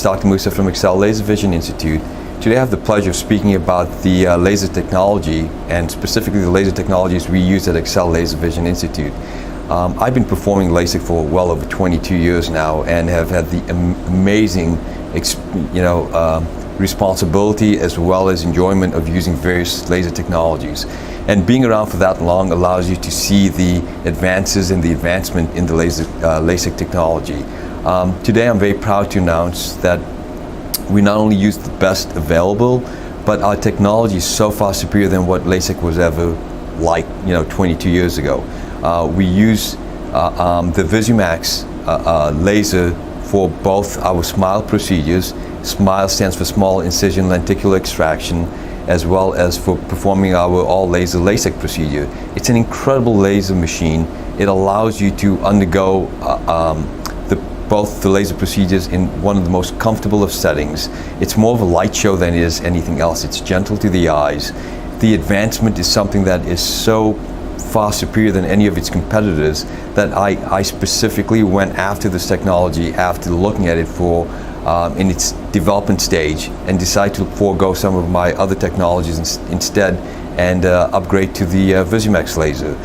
Dr. Moosa from Excel Laser Vision Institute. Today I have the pleasure of speaking about the laser technology, and specifically the laser technologies we use at Excel Laser Vision Institute. I've been performing LASIK for well over 22 years now and have had the amazing responsibility as well as enjoyment of using various laser technologies. And being around for that long allows you to see the advances and the advancement in the LASIK technology. Today I'm very proud to announce that we not only use the best available, but our technology is so far superior than what LASIK was ever like 22 years ago. We use the VisuMax laser for both our SMILE procedures. SMILE stands for small incision lenticular extraction, as well as for performing our all laser LASIK procedure. It's an incredible laser machine. It allows you to undergo both the laser procedures in one of the most comfortable of settings. It's more of a light show than it is anything else. It's gentle to the eyes. The advancement is something that is so far superior than any of its competitors that I specifically went after this technology after looking at it in its development stage, and decided to forego some of my other technologies instead and upgrade to the VisuMax laser.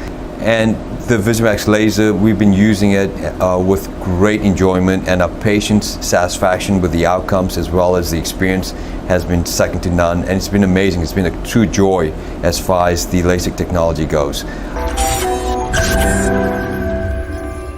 And the VisuMax laser, we've been using it with great enjoyment, and our patients' satisfaction with the outcomes as well as the experience has been second to none, and it's been amazing. It's been a true joy as far as the LASIK technology goes.